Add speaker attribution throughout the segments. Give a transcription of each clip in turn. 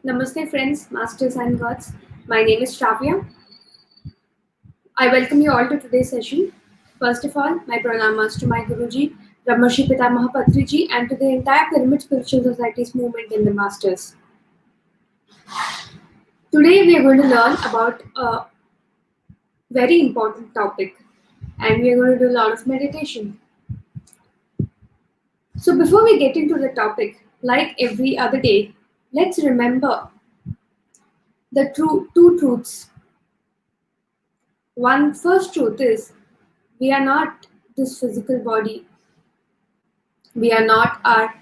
Speaker 1: Namaste, friends, masters, and gods. My name is Sravya. I welcome you all to today's session. First of all, my pranamas to my Guruji, Brahmarshi Pitamaha Patriji, and to the entire Pyramid Spiritual Society's movement in the Masters. Today, we are going to learn about a very important topic, and we are going to do a lot of meditation. So, before we get into the topic, like every other day, let's remember the two truths. One first truth is we are not this physical body. We are not our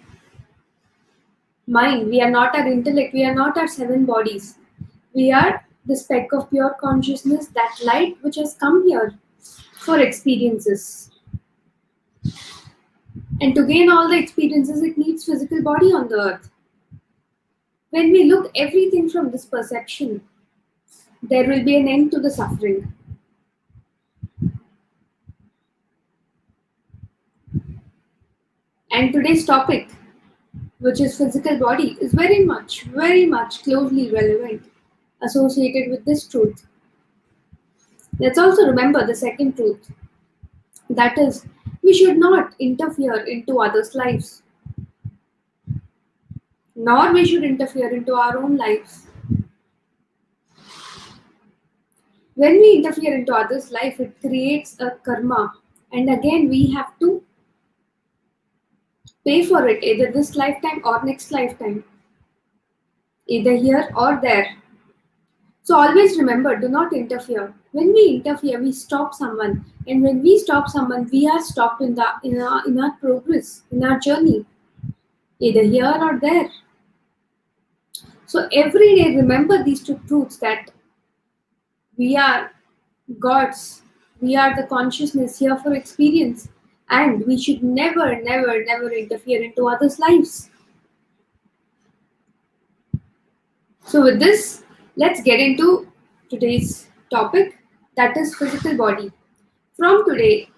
Speaker 1: mind. We are not our intellect. We are not our seven bodies. We are the speck of pure consciousness, that light which has come here for experiences. And to gain all the experiences, it needs physical body on the earth. When we look everything from this perception, there will be an end to the suffering. And today's topic, which is physical body, is very much closely relevant, associated with this truth. Let's also remember the second truth. That is, we should not interfere into others' lives, nor we should interfere into our own lives. When we interfere into others' life, it creates a karma, and again we have to pay for it, either this lifetime or next lifetime, either here or there. So always remember, do not interfere. When we interfere, we stop someone, and when we stop someone, we are stopped in our progress, in our journey, either here or there. So every day, remember these two truths, that we are gods, we are the consciousness here for experience, and we should never interfere into others' lives. So with this, let's get into today's topic, that is physical body. From today,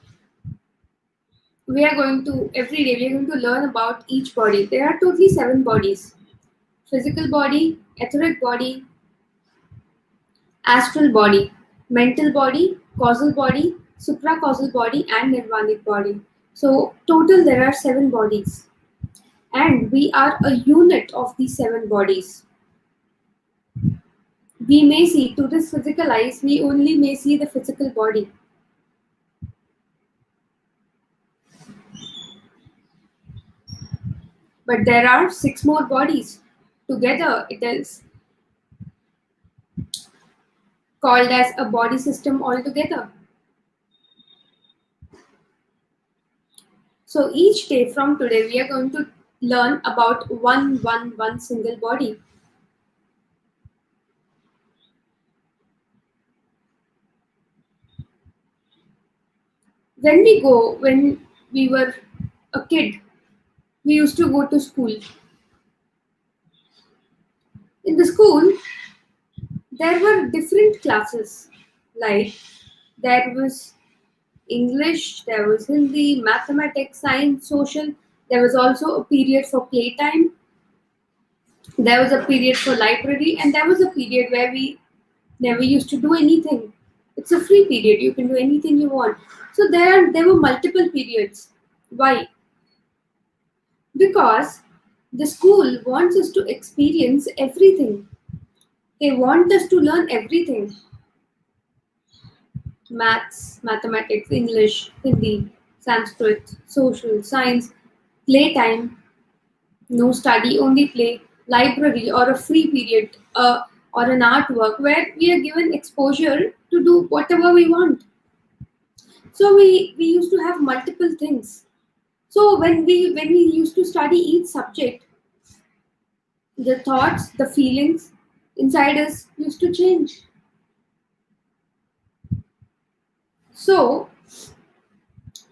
Speaker 1: every day we are going to learn about each body. There are totally 7 bodies: physical body, etheric body, astral body, mental body, causal body, supracausal body, and nirvanic body. So total there are 7 bodies, and we are a unit of these 7 bodies. We may see, to this physical eyes, we only may see the physical body. But there are 6 more bodies. Together it is called as a body system altogether. So each day from today, we are going to learn about one single body. When we were a kid, we used to go to school. In the school, there were different classes. Like, there was English, there was Hindi, mathematics, science, social. There was also a period for playtime. There was a period for library, and there was a period where we never used to do anything. It's a free period. You can do anything you want. So there were multiple periods. Why? Because the school wants us to experience everything. They want us to learn everything. Maths, mathematics, English, Hindi, Sanskrit, social, science, playtime, no study, only play, library, or a free period, or an artwork where we are given exposure to do whatever we want. So we used to have multiple things. So when we used to study each subject, the thoughts, the feelings inside us used to change. So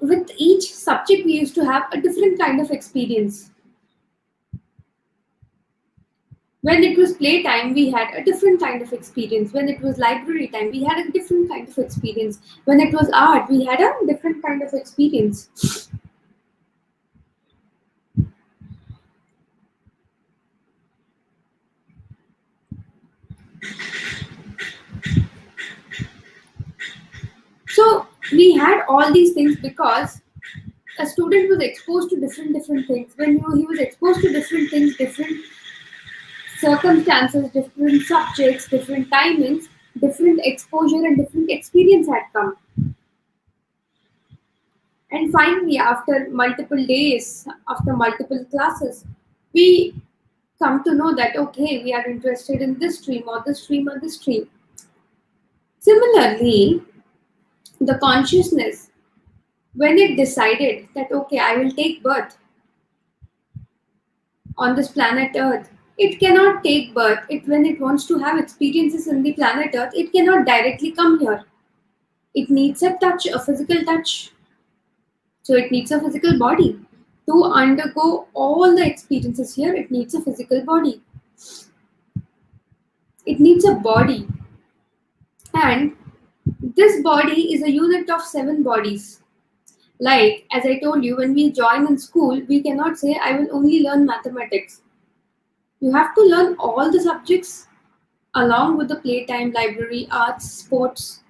Speaker 1: with each subject, we used to have a different kind of experience. When it was playtime, we had a different kind of experience. When it was library time, we had a different kind of experience. When it was art, we had a different kind of experience. had all these things because a student was exposed to different things. When he was exposed to different things, different circumstances, different subjects, different timings, different exposure and different experience had come. And finally, after multiple days, after multiple classes, we come to know that okay, we are interested in this stream or this stream or this stream. Similarly, the consciousness, when it decided that okay, I will take birth on this planet Earth, it cannot take birth. It when it wants to have experiences in the planet Earth, it cannot directly come here. It needs a touch, a physical touch. So it needs a physical body. To undergo all the experiences here, it needs a physical body. It needs a body. And this body is a unit of 7 bodies. Like, as I told you, when we join in school, we cannot say, I will only learn mathematics. You have to learn all the subjects along with the playtime, library, arts, sports,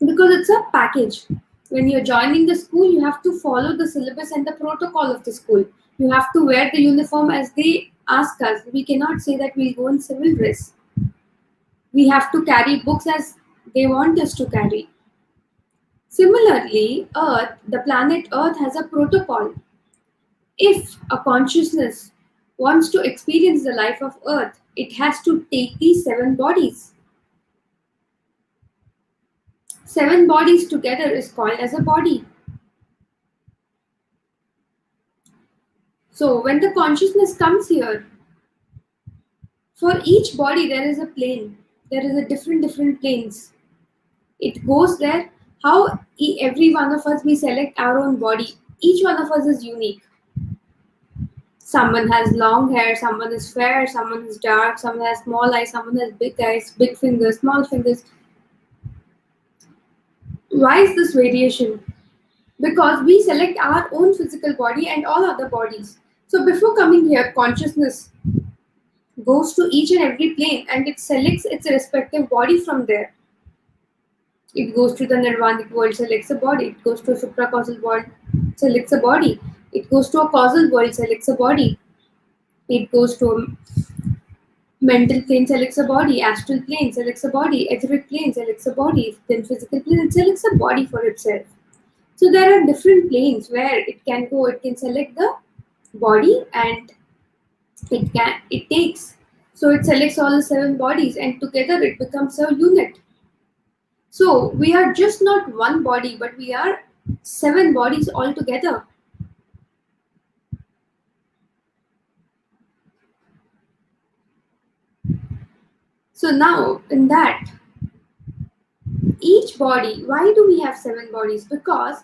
Speaker 1: because it's a package. When you're joining the school, you have to follow the syllabus and the protocol of the school. You have to wear the uniform as they ask us. We cannot say that we'll go in civil dress. We have to carry books as they want us to carry. Similarly, Earth, the planet Earth has a protocol. If a consciousness wants to experience the life of Earth, it has to take these 7 bodies. 7 bodies together is called as a body. So when the consciousness comes here, for each body there is a plane. There is a different planes. It goes there. How every one of us we select our own body. Each one of us is unique. Someone has long hair, someone is fair, someone is dark, someone has small eyes, big fingers, small fingers. Why is this variation? Because we select our own physical body and all other bodies. So before coming here, consciousness goes to each and every plane and it selects its respective body from there. It goes to the nirvanic world, selects a body. It goes to a supracausal world, selects a body. It goes to a causal world, selects a body. It goes to a mental plane, selects a body. Astral plane, selects a body. Etheric plane, selects a body. Then physical plane, it selects a body for itself. So there are different planes where it can go. It can select the body and it takes. So it selects all the 7 bodies and together it becomes a unit. So we are just not one body, but we are 7 bodies altogether. So now in that, each body, why do we have 7 bodies? Because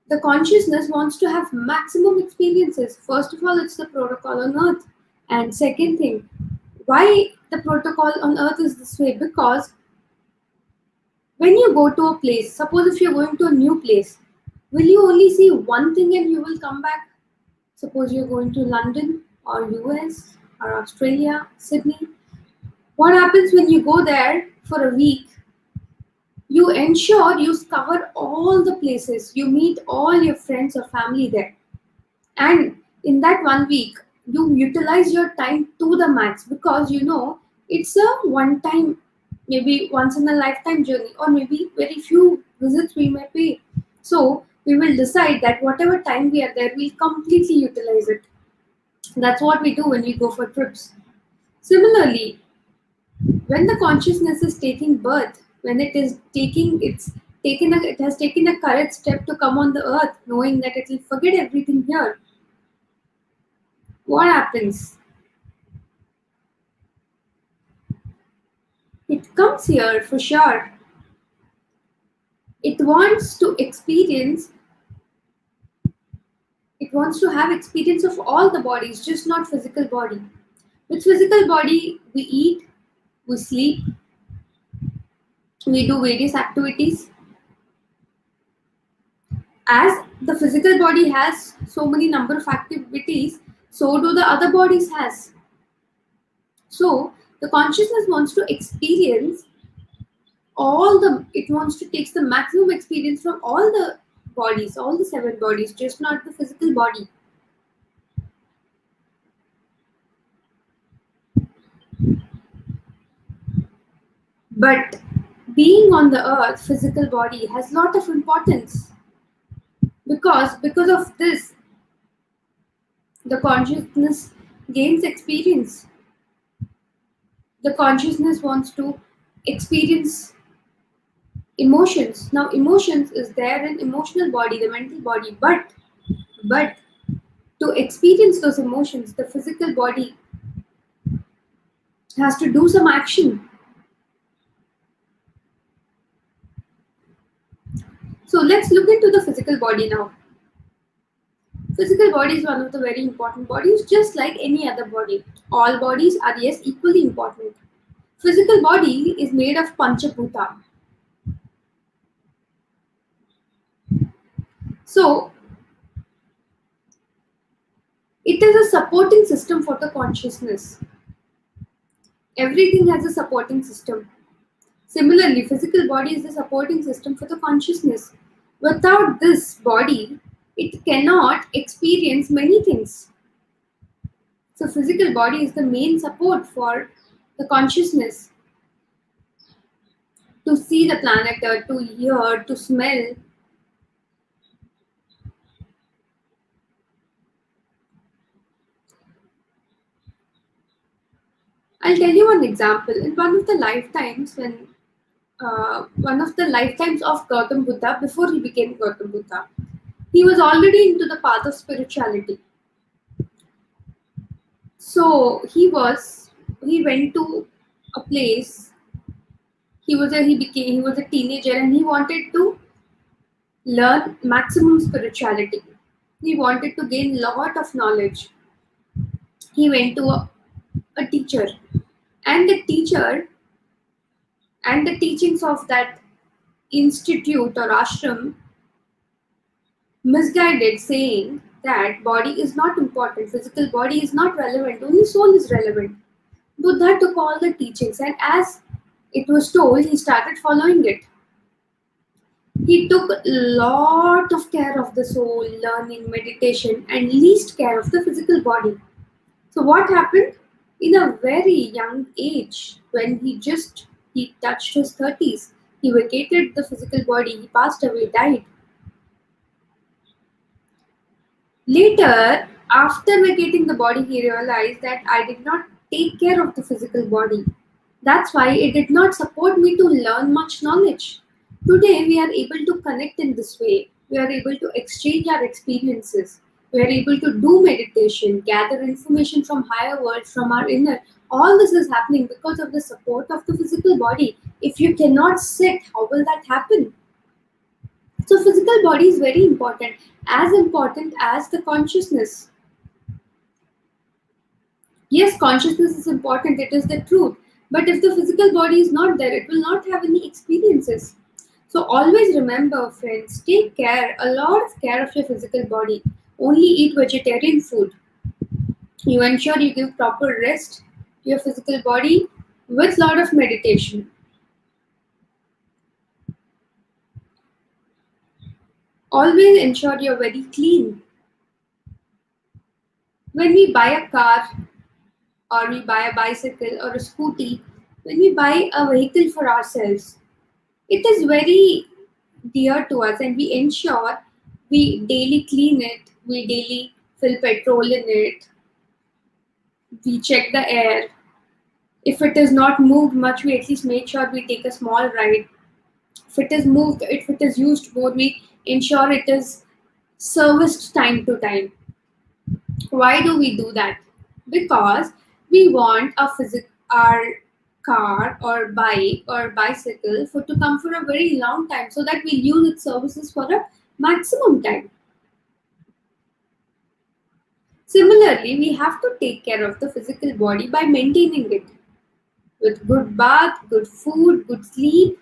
Speaker 1: the consciousness wants to have maximum experiences. First of all, it's the protocol on earth. And second thing, why the protocol on earth is this way? Because when you go to a place, suppose if you're going to a new place, will you only see one thing and you will come back? Suppose you're going to London or US or Australia, Sydney. What happens when you go there for a week? You ensure you cover all the places. You meet all your friends or family there. And in that one week, you utilize your time to the max because you know it's a one time, maybe once in a lifetime journey, or maybe very few visits we may pay. So we will decide that whatever time we are there, we'll completely utilize it. That's what we do when we go for trips. Similarly, when the consciousness is taking birth, when it is taking it has taken a courage step to come on the earth, knowing that it will forget everything here. What happens? It comes here for sure. It wants to experience, it wants to have experience of all the bodies, just not physical body. With physical body, we eat, we sleep, we do various activities. As the physical body has so many number of activities, so do the other bodies has. So the consciousness wants to experience it wants to take the maximum experience from all the bodies, all the seven bodies, just not the physical body. But being on the earth, physical body has lot of importance, because of this the consciousness gains experience. The consciousness wants to experience emotions. Now emotions is there in emotional body, the mental body, but to experience those emotions, the physical body has to do some action. So let's look into the physical body now. Physical body is one of the very important bodies, just like any other body. All bodies are, yes, equally important. Physical body is made of panchabhuta. So it is a supporting system for the consciousness. Everything has a supporting system. Similarly, physical body is the supporting system for the consciousness. Without this body, it cannot experience many things. So physical body is the main support for the consciousness to see the planet Earth, to hear, to smell. I'll tell you one example. In one of the lifetimes of Gautam Buddha, before he became Gautam Buddha, he was already into the path of spirituality. So he went to a place. He was a teenager and he wanted to learn maximum spirituality. He wanted to gain lot of knowledge. He went to a teacher, and the teachings of that institute or ashram misguided, saying that body is not important, physical body is not relevant, only soul is relevant. Buddha took all the teachings, and as it was told, he started following it. He took a lot of care of the soul, learning, meditation, and least care of the physical body. So what happened? In a very young age, when he touched his 30s, he vacated the physical body, he passed away, died. Later, after vacating the body, he realized that I did not take care of the physical body. That's why it did not support me to learn much knowledge. Today, we are able to connect in this way. We are able to exchange our experiences. We are able to do meditation, gather information from higher world, from our inner. All this is happening because of the support of the physical body. If you cannot sit, how will that happen? So, physical body is very important as the consciousness. Yes, consciousness is important, it is the truth. But if the physical body is not there, it will not have any experiences. So always remember, friends, take care, a lot of care of your physical body. Only eat vegetarian food. You ensure you give proper rest to your physical body with lot of meditation. Always ensure you're very clean. When we buy a car or we buy a bicycle or a scooty, when we buy a vehicle for ourselves, it is very dear to us and we ensure we daily clean it, we daily fill petrol in it, we check the air. If it is not moved much, we at least make sure we take a small ride. If it is used more, we ensure it is serviced time to time. Why do we do that? Because we want our car or bike or bicycle for to come for a very long time, so that we use its services for a maximum time. Similarly, we have to take care of the physical body by maintaining it with good bath, good food, good sleep,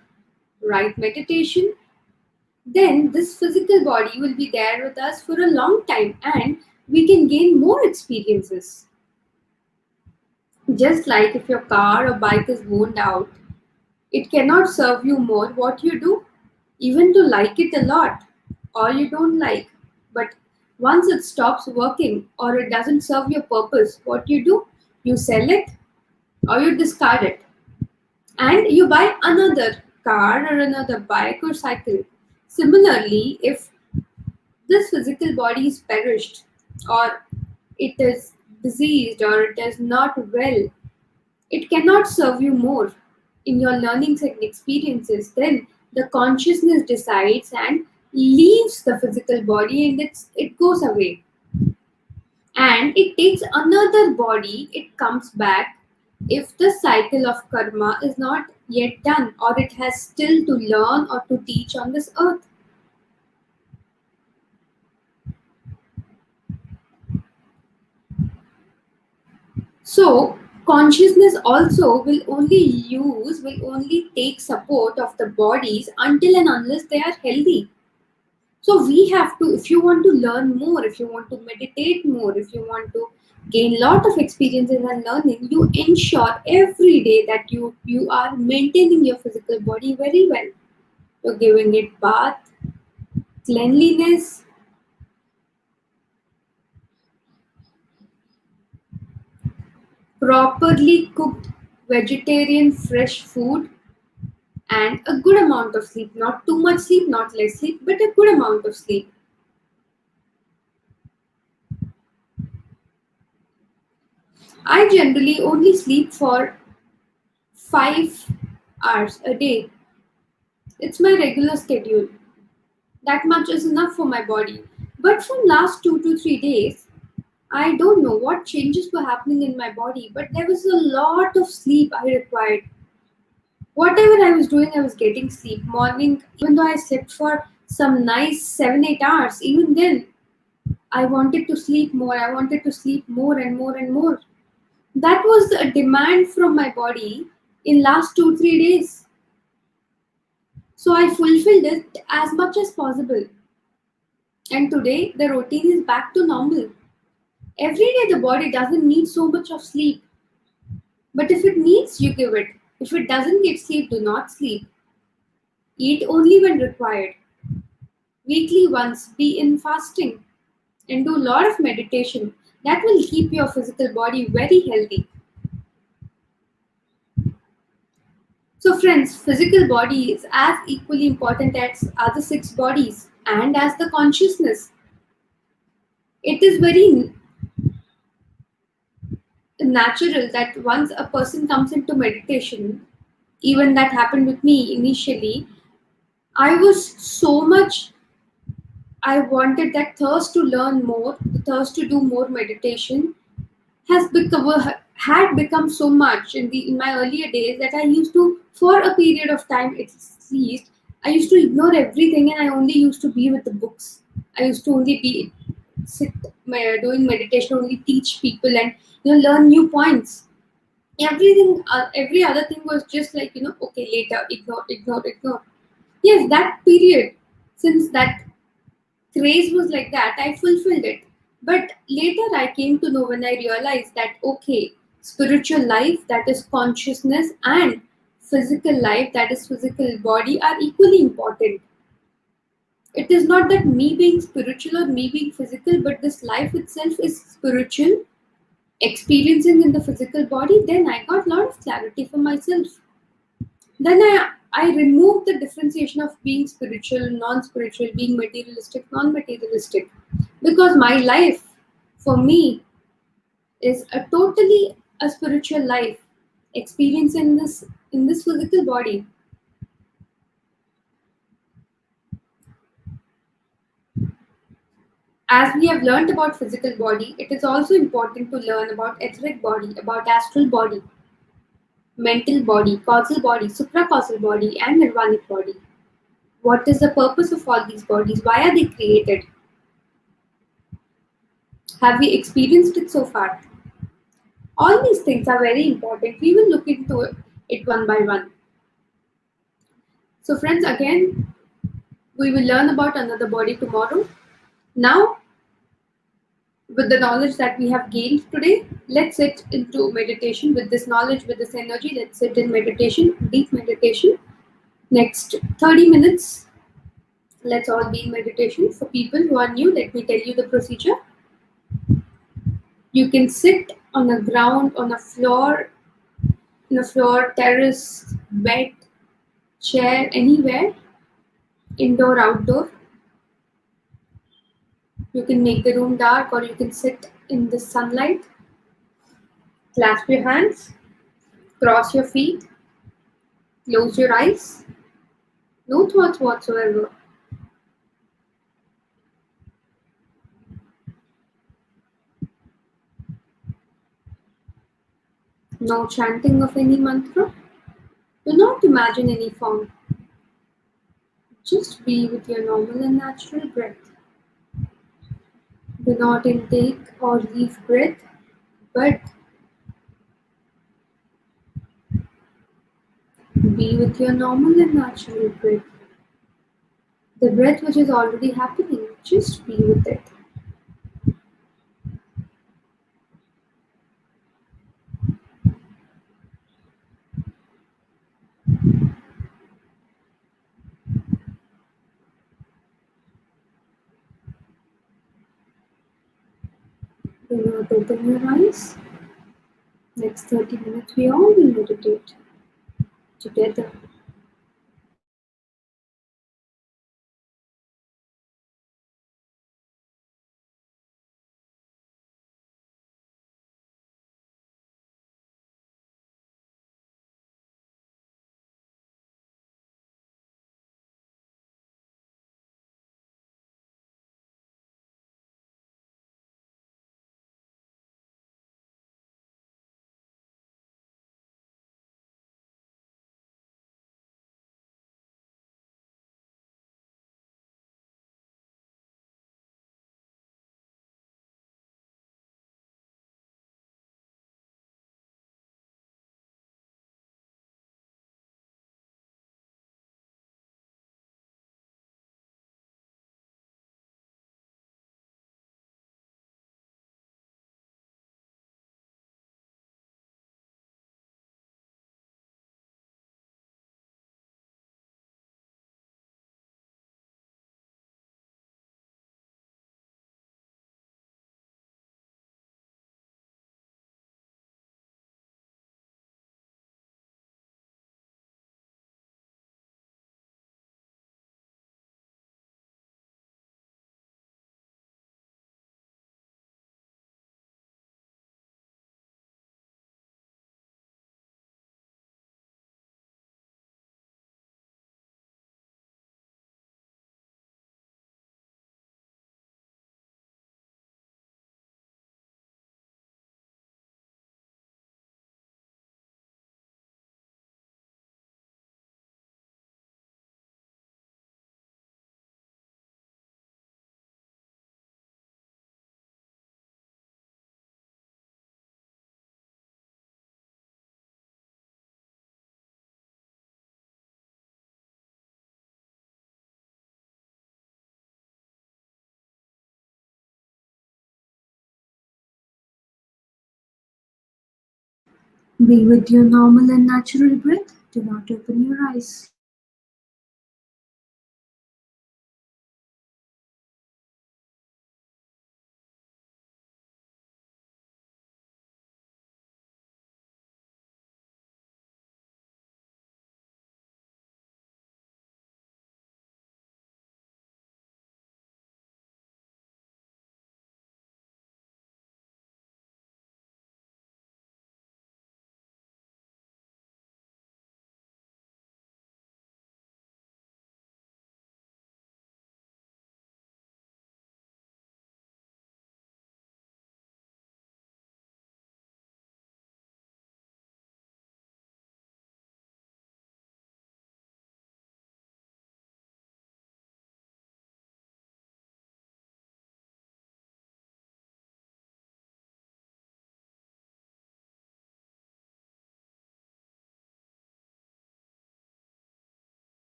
Speaker 1: right meditation. Then this physical body will be there with us for a long time and we can gain more experiences. Just like if your car or bike is worn out, It cannot serve you more. What you do, even to like it a lot, or you don't like, but once it stops working or it doesn't serve your purpose, what you do, you sell it or you discard it and you buy another car or another bike or cycle. Similarly, if this physical body is perished or it is diseased or it is not well, it cannot serve you more in your learnings and experiences. Then the consciousness decides and leaves the physical body and it goes away. And it takes another body, it comes back if the cycle of karma is not yet done or it has still to learn or to teach on this earth. So, consciousness also will only take support of the bodies until and unless they are healthy. So, we have to, if you want to learn more, if you want to meditate more, if you want to gain lot of experiences and learning, you ensure every day that you are maintaining your physical body very well. You're giving it bath, cleanliness, properly cooked vegetarian fresh food, and a good amount of sleep. Not too much sleep, not less sleep, but a good amount of sleep. I generally only sleep for 5 hours a day. It's my regular schedule. That much is enough for my body. But from last 2 to 3 days, I don't know what changes were happening in my body, but there was a lot of sleep I required. Whatever I was doing, I was getting sleep. Morning, even though I slept for some nice 7 8 hours, even then I wanted to sleep more. I wanted to sleep more and more and more. That was a demand from my body in last 2 3 days. So I fulfilled it as much as possible. And today the routine is back to normal. Every day the body doesn't need so much of sleep. But if it needs, you give it. If it doesn't get sleep, do not sleep. Eat only when required. Weekly once, be in fasting and do a lot of meditation. That will keep your physical body very healthy. So, friends, physical body is as equally important as other six bodies and as the consciousness. It is very natural that once a person comes into meditation, even that happened with me initially, I was so much, I wanted that thirst to learn more, the thirst to do more meditation has become had become so much in my earlier days that I used to, for a period of time at least, I used to ignore everything and I only used to be with the books. I used to only be sit doing meditation, only teach people and learn new points. Everything, every other thing was just like okay, later, ignore, ignore, ignore. Yes, that period, since that craze was like that, I fulfilled it. But later I came to know when I realized that okay, spiritual life, that is consciousness, and physical life, that is physical body, are equally important. It is not that me being spiritual or me being physical, but this life itself is spiritual, experiencing in the physical body. Then I got a lot of clarity for myself. Then I removed the differentiation of being spiritual, non-spiritual, being materialistic, non-materialistic, because my life, for me, is a totally a spiritual life, experience in this physical body. As we have learned about physical body, it is also important to learn about etheric body, about astral body, mental body, causal body, supracausal body, and nirvanic body. What is the purpose of all these bodies? Why are they created? Have we experienced it so far? All these things are very important. We will look into it one by one. So, friends, again, we will learn about another body tomorrow. Now, With the knowledge that we have gained today, let's sit into meditation. With this knowledge, with this energy, let's sit in meditation, deep meditation. Next 30 minutes, let's all be in meditation. For people who are new, let me tell you the procedure. You can sit on a ground, on a floor, terrace, bed, chair, anywhere, indoor, outdoor. You can make the room dark or you can sit in the sunlight. Clasp your hands, cross your feet, close your eyes. No thoughts whatsoever. No chanting of any mantra. Do not imagine any form. Just be with your normal and natural breath. Do not intake or leave breath, but be with your normal and natural breath. The breath which is already happening, just be with it. Do not open your eyes. Next 30 minutes, we all will meditate together. Be with your normal and natural breath. Do not open your eyes.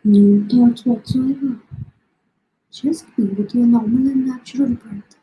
Speaker 1: No thoughts whatsoever. Just be with your normal and natural breath.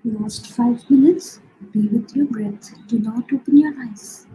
Speaker 2: Last 5 minutes, be with your breath. Do not open your eyes.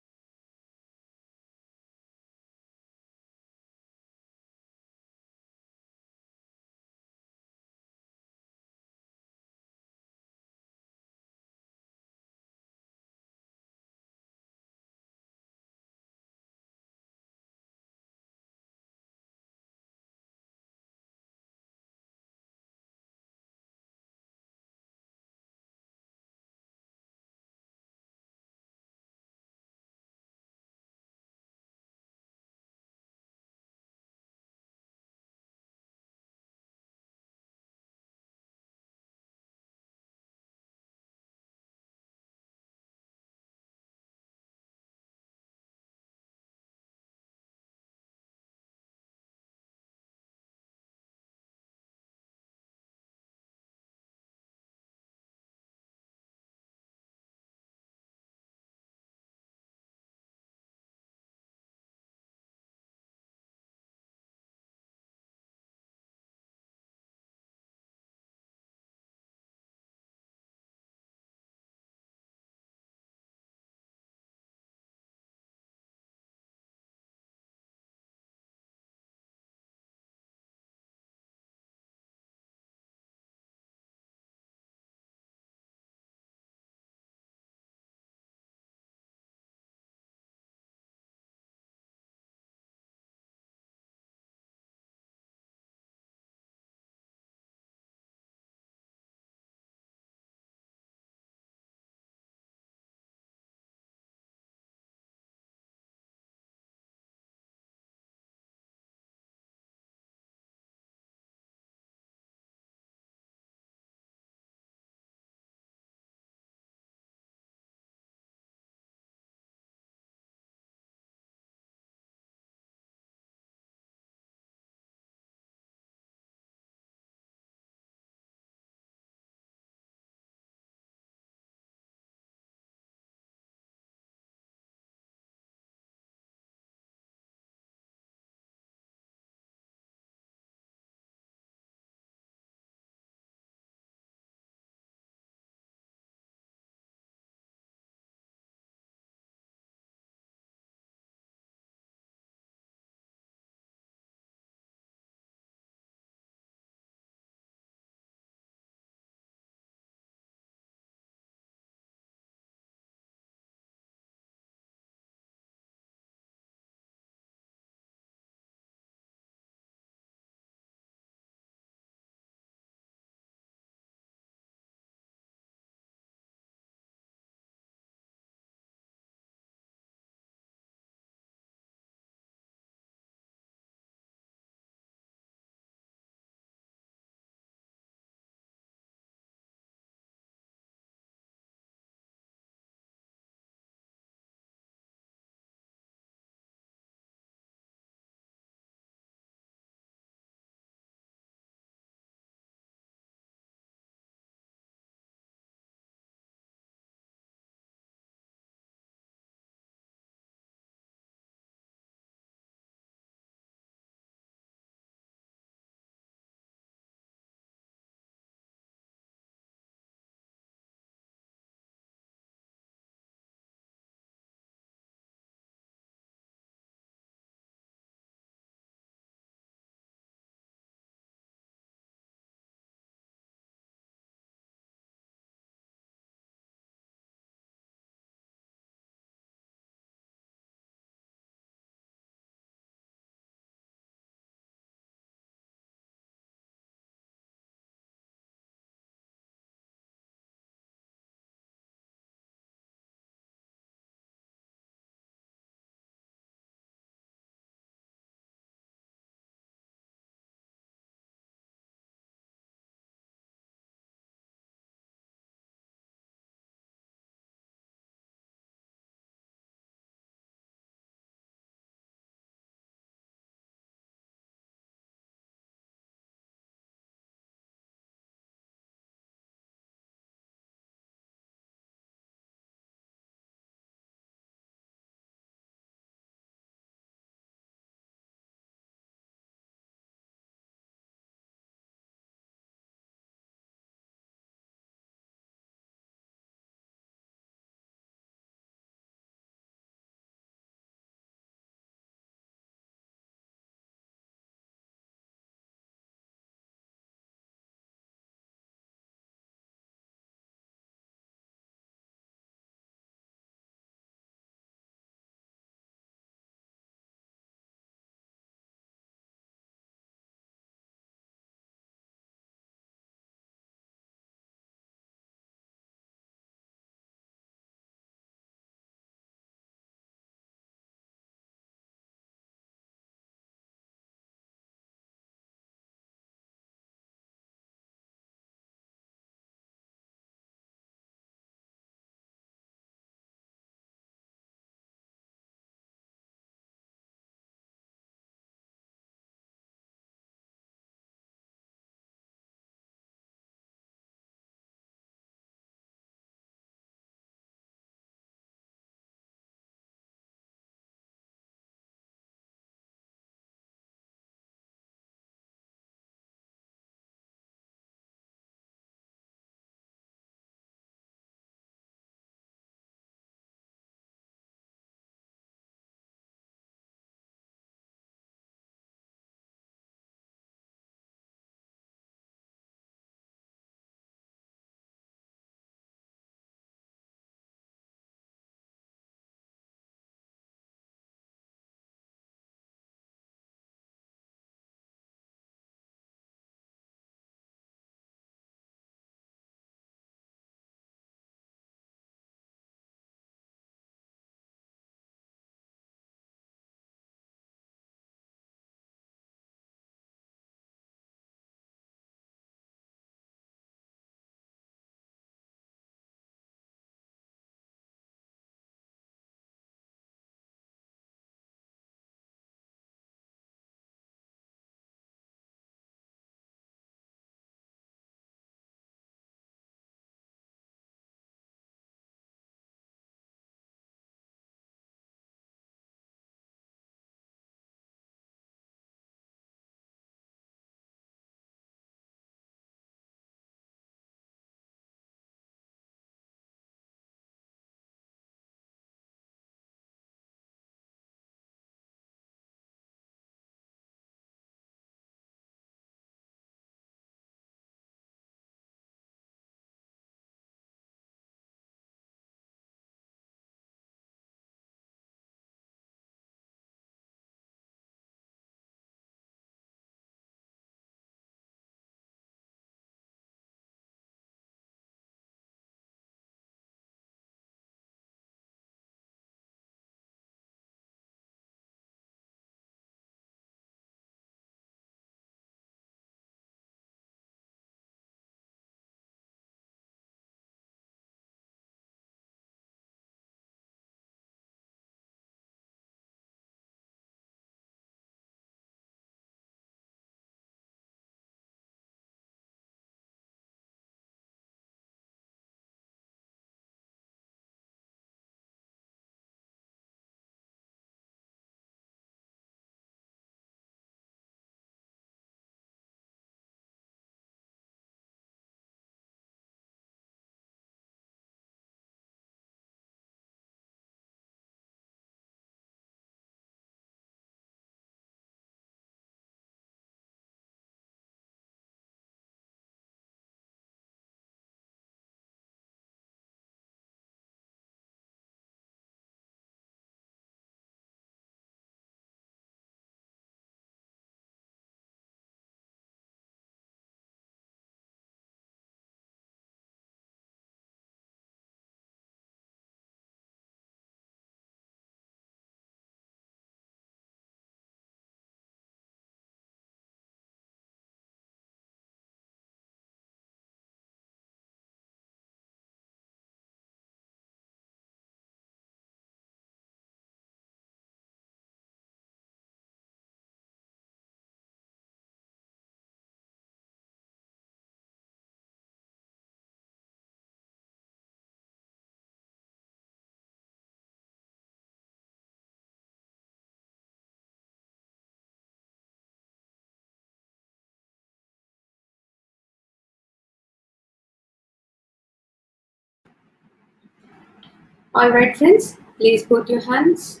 Speaker 1: Alright, friends, please put your hands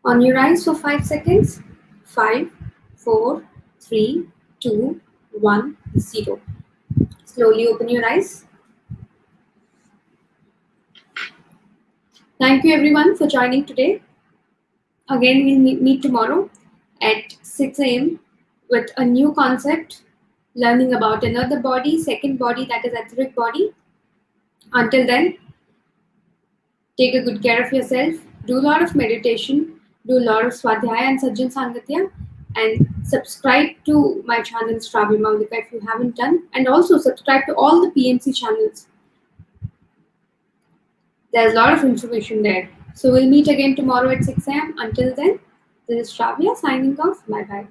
Speaker 1: on your eyes for 5 seconds. 5, 4, 3, 2, 1, 0. Slowly open your eyes. Thank you everyone for joining today. Again, we'll meet tomorrow at 6 a.m. with a new concept, learning about another body, second body, that is etheric body. Until then, take a good care of yourself, do a lot of meditation, do a lot of swadhyaya and sajjan sangatya, and subscribe to my channel Sravya Moulika if you haven't done, and also subscribe to all the PMC channels. There's a lot of information there. So we'll meet again tomorrow at 6 a.m. Until then, this is Sravya signing off. Bye bye.